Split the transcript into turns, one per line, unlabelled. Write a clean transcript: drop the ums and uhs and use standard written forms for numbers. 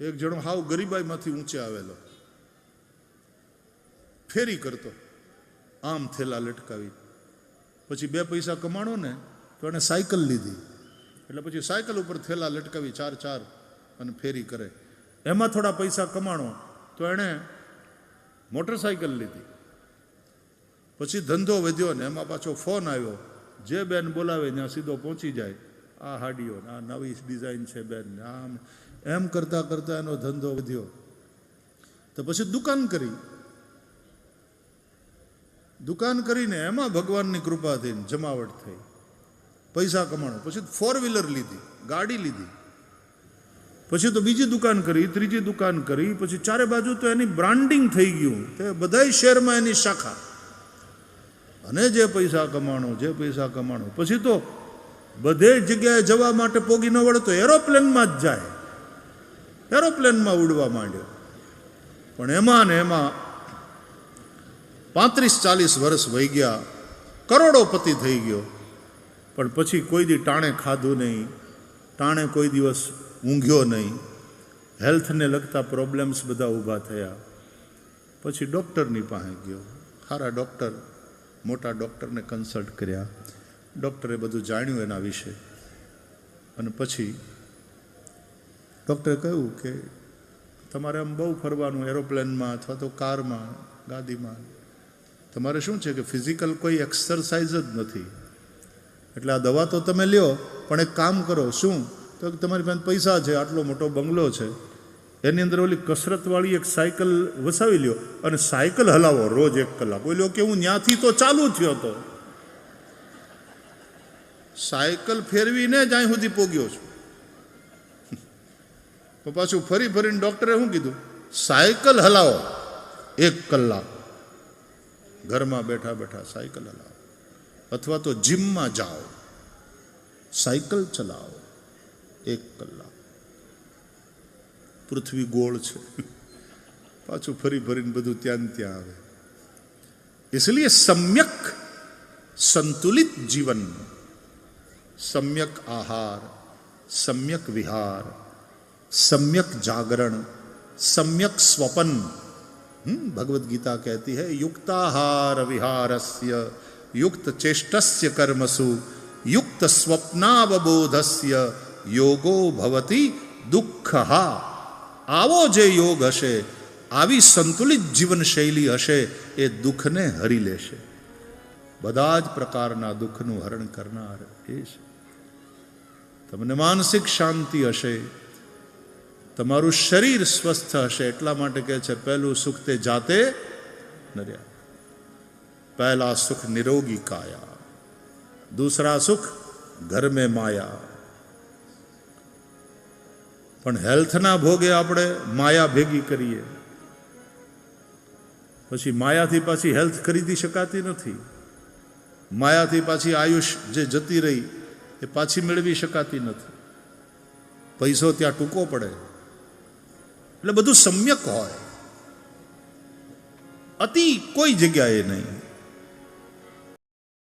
એક જણો હાવ ગરીબાઈમાંથી ઊંચે આવેલો, ફેરી કરતો, આમ થેલા લટકાવી. પછી 2 પૈસા કમાણો ને તો એને સાયકલ લીધી. એટલે પછી સાયકલ ઉપર થેલા લટકાવી 4 અને ફેરી કરે. એમાં થોડા પૈસા કમાણો તો એણે મોટરસાયકલ લીધી. પછી ધંધો વધ્યો ને એમાં પાછો ફોન આવ્યો, જે બેન બોલાવે ત્યાં સીધો પહોંચી જાય. આ હાડીઓ, આ નવી ડિઝાઇન છે બેન, આમ એમ કરતાં કરતાં એનો ધંધો વધ્યો. તો પછી દુકાન કરીને એમાં ભગવાનની કૃપા થઈને જમાવટ થઈ, પૈસા કમાણો. પછી 4 વ્હીલર લીધી, ગાડી લીધી. પછી તો બીજી દુકાન કરી, ત્રીજી દુકાન કરી. પછી 4 બાજુ તો એની બ્રાન્ડિંગ થઈ ગયું, તે બધાય શહેરમાં એની શાખા. અને જે પૈસા કમાણો પછી તો બધે જગ્યાએ જવા માટે પોગી ન વળે તો એરોપ્લેનમાં જ જાય, એરોપ્લેનમાં ઉડવા માંડ્યો. પણ એમાં ને એમાં 35-40 વર્ષ વહી ગયા, કરોડોપતિ થઈ ગયો. પણ પછી કોઈ દી ટાણે ખાધું નહીં, ટાણે કોઈ દિવસ ઊંઘ્યો નહીં. હેલ્થને લગતા પ્રોબ્લેમ્સ બધા ઊભા થયા. પછી ડૉક્ટરની પાસે ગયો, સારા ડૉક્ટર, મોટા ડૉક્ટરને કન્સલ્ટ કર્યા. ડૉક્ટરે બધું જાણ્યું એના વિશે. અને પછી ડૉક્ટરે કહ્યું કે તમારે આમ બહુ ફરવાનું, એરોપ્લેનમાં અથવા તો કારમાં, ગાડીમાં. તમારે શું છે કે ફિઝિકલ કોઈ એક્સરસાઇઝ જ નથી. એટલે આ દવા તો તમે લ્યો, પણ એક કામ કરો. શું? તો તમારી પાસે પૈસા છે, આટલો મોટો બંગલો છે, એની અંદર ઓલી કસરતવાળી એક સાયકલ વસાવી લ્યો અને સાયકલ હલાવો રોજ 1 કલાક. બોલ્યો કે હું ત્યાંથી તો ચાલુ થયો હતો, સાયકલ ફેરવીને જ અહીં સુધી પોગ્યો છું. તો પાછું ફરીને ડૉક્ટરે શું કીધું? સાયકલ હલાવો 1 કલાક, ઘરમાં બેઠા બેઠા સાયકલ હલાવો, અથવા તો જીમમાં જાઓ, સાયકલ ચલાવો 1 કલાક. પૃથ્વી ગોળ છે. પાછું ફરીને બધું ત્યાં આવે. इसलिए सम्यक संतुलित जीवन, सम्यक आहार, सम्यक विहार, सम्यक जागरण, सम्यक स्वपन. भगवत गीता कहती है युक्ताहार विहारस्य युक्त चेष्टस्य कर्मसु युक्त स्वप्नावबोधस्य योगो भवति दुःखहा. આવો જે યોગ હશે, આવી સંતુલિત જીવન શૈલી હશે, એ દુઃખને હરી લેશે. બધા જ પ્રકારના દુઃખનું હરણ કરનાર એ છે. તમને માનસિક શાંતિ હશે, તમારું શરીર સ્વસ્થ હશે. એટલા માટે કહે છે પહેલું સુખ તે જાતે નર્યા, પહેલા સુખ નિરોગી કાયા, દૂસરા સુખ ઘર મેં માયા. પણ હેલ્થના ભોગે આપણે માયા ભેગી કરીએ, પછી માયાથી પાછી હેલ્થ ખરીદી શકાતી નથી. માયાથી પાછી આયુષ જે જતી રહી એ પાછી મેળવી શકાતી નથી. પૈસો ત્યાં ટૂંકો પડે. એટલે બધું સમ્યક હોય, અતિ કોઈ જગ્યાએ નહીં.